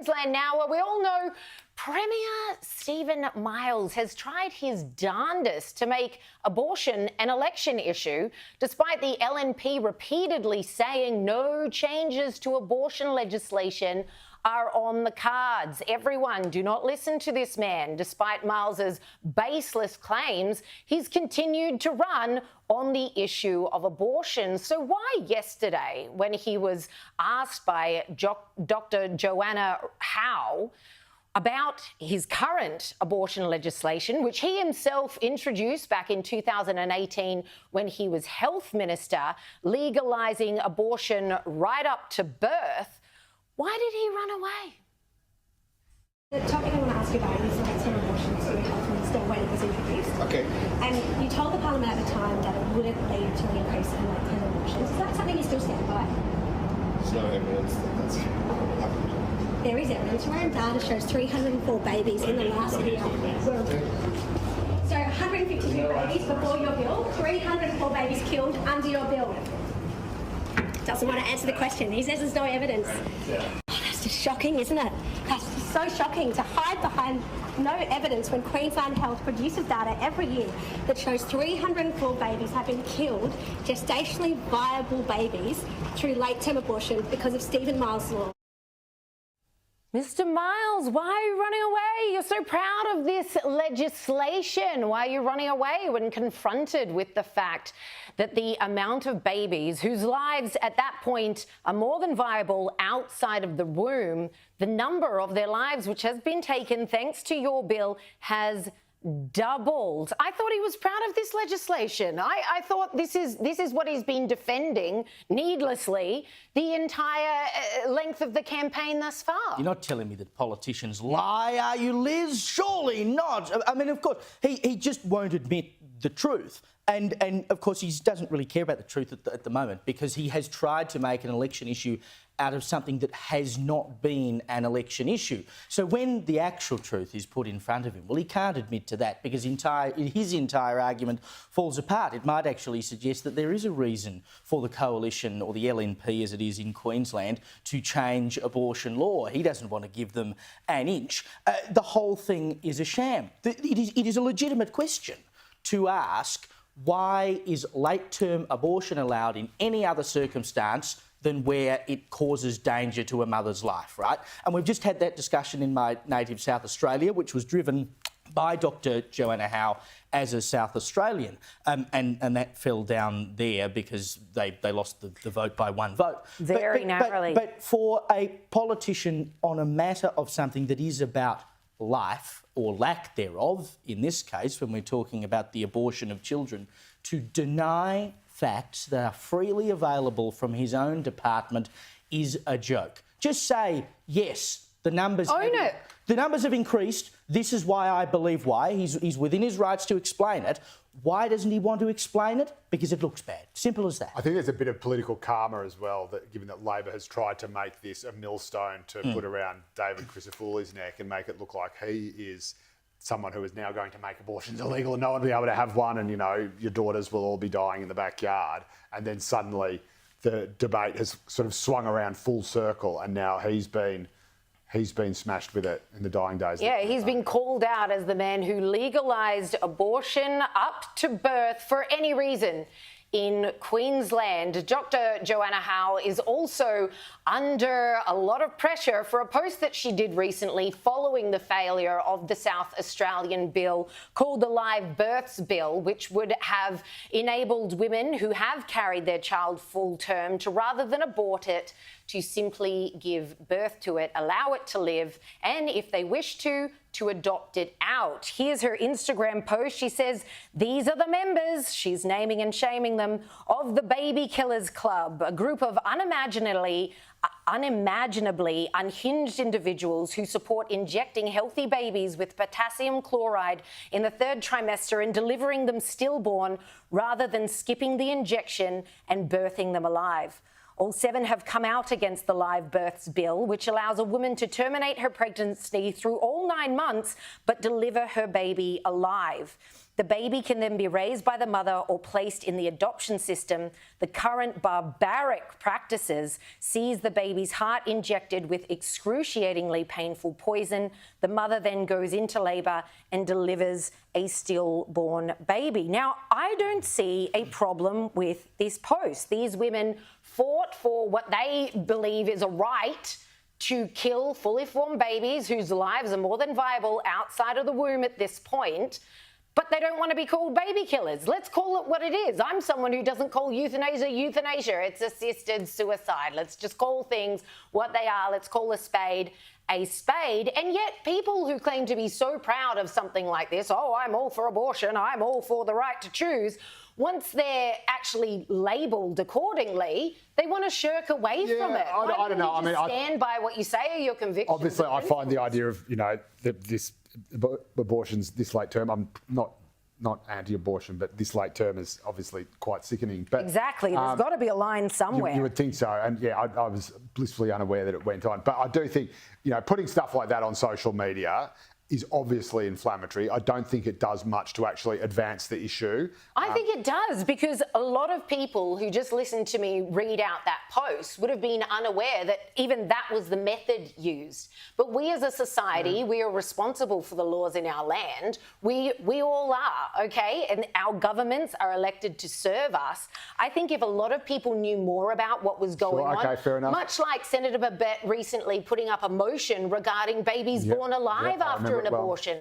Queensland now, where we all know Premier Stephen Miles has tried his darndest to make abortion an election issue, despite the LNP repeatedly saying no changes to abortion legislation are on the cards. Everyone, do not listen to this man. Despite Miles's baseless claims, he's continued to run on the issue of abortion. So why yesterday, when he was asked by Dr. Joanna Howe about his current abortion legislation, which he himself introduced back in 2018 when he was health minister, legalising abortion right up to birth, why did he run away? The topic I want to ask you about is late-term abortion to health minister when it was introduced. Okay. And you told the parliament at the time that it wouldn't lead to an increase in late-term abortions. Is that something you still stand by? There's no evidence that that's happened. There is evidence. Your own data shows 304 babies in the last year were... So 152 babies before your bill, 304 babies killed under your bill. Doesn't want to answer the question. He says there's no evidence. Oh, that's just shocking, isn't it? That's just so shocking to hide behind no evidence when Queensland Health produces data every year that shows 304 babies have been killed, gestationally viable babies, through late-term abortion because of Stephen Miles' law. Mr. Miles, why are you running away? You're so proud of this legislation. Why are you running away when confronted with the fact that the amount of babies whose lives at that point are more than viable outside of the womb, the number of their lives which has been taken thanks to your bill has doubled? I thought he was proud of this legislation. I thought this is what he's been defending needlessly the entire length of the campaign thus far. You're not telling me that politicians lie, are you, Liz? Surely not. I mean, of course, he just won't admit the truth. And of course, he doesn't really care about the truth at the moment because he has tried to make an election issue out of something that has not been an election issue. So when the actual truth is put in front of him, well, he can't admit to that because his entire argument falls apart. It might actually suggest that there is a reason for the coalition, or the LNP as it is in Queensland, to change abortion law. He doesn't want to give them an inch. The whole thing is a sham. It is a legitimate question to ask, why is late-term abortion allowed in any other circumstance than where it causes danger to a mother's life, right? And we've just had that discussion in my native South Australia, which was driven by Dr. Joanna Howe as a South Australian. And that fell down there because they lost the vote by one vote. Very narrowly. But for a politician on a matter of something that is about life, or lack thereof, in this case, when we're talking about the abortion of children, to deny facts that are freely available from his own department is a joke. Just say, yes, the numbers have increased. This is why I believe why. He's within his rights to explain it. Why doesn't he want to explain it? Because it looks bad. Simple as that. I think there's a bit of political karma as well, that given that Labor has tried to make this a millstone to put around David Crisafulli's neck and make it look like he is someone who is now going to make abortions illegal and no one will be able to have one, and, you know, your daughters will all be dying in the backyard. And then suddenly the debate has sort of swung around full circle, and now he's been smashed with it in the dying days. Yeah, he's been called out as the man who legalised abortion up to birth for any reason in Queensland. Dr. Joanna Howe is also under a lot of pressure for a post that she did recently following the failure of the South Australian bill called the Live Births Bill, which would have enabled women who have carried their child full term to, rather than abort it, to simply give birth to it, allow it to live, and if they wish to adopt it out. Here's her Instagram post. She says, "These are the members," she's naming and shaming them, "of the Baby Killers Club, a group of unimaginably unhinged individuals who support injecting healthy babies with potassium chloride in the third trimester and delivering them stillborn rather than skipping the injection and birthing them alive." All 7 have come out against the live births bill, which allows a woman to terminate her pregnancy through all 9 months but deliver her baby alive. The baby can then be raised by the mother or placed in the adoption system. The current barbaric practices sees the baby's heart injected with excruciatingly painful poison. The mother then goes into labour and delivers a stillborn baby. Now, I don't see a problem with this post. These women fought for what they believe is a right to kill fully formed babies whose lives are more than viable outside of the womb at this point. But they don't want to be called baby killers. Let's call it what it is. I'm someone who doesn't call euthanasia euthanasia. It's assisted suicide. Let's just call things what they are. Let's call a spade a spade. And yet people who claim to be so proud of something like this, oh, I'm all for abortion, I'm all for the right to choose, once they're actually labelled accordingly, they want to shirk away from it. I don't know. I mean, stand by what you say or your convictions. Obviously, I find the idea of, this abortions this late term, I'm not anti-abortion, but this late term is obviously quite sickening. But exactly. There's got to be a line somewhere. You would think so. And yeah, I was blissfully unaware that it went on. But I do think, putting stuff like that on social media is obviously inflammatory. I don't think it does much to actually advance the issue. I think it does, because a lot of people who just listened to me read out that post would have been unaware that even that was the method used. But we as a society, we are responsible for the laws in our land. We all are, okay? And our governments are elected to serve us. I think if a lot of people knew more about what was going on, fair enough. much like Senator Babette recently putting up a motion regarding babies born alive after an abortion.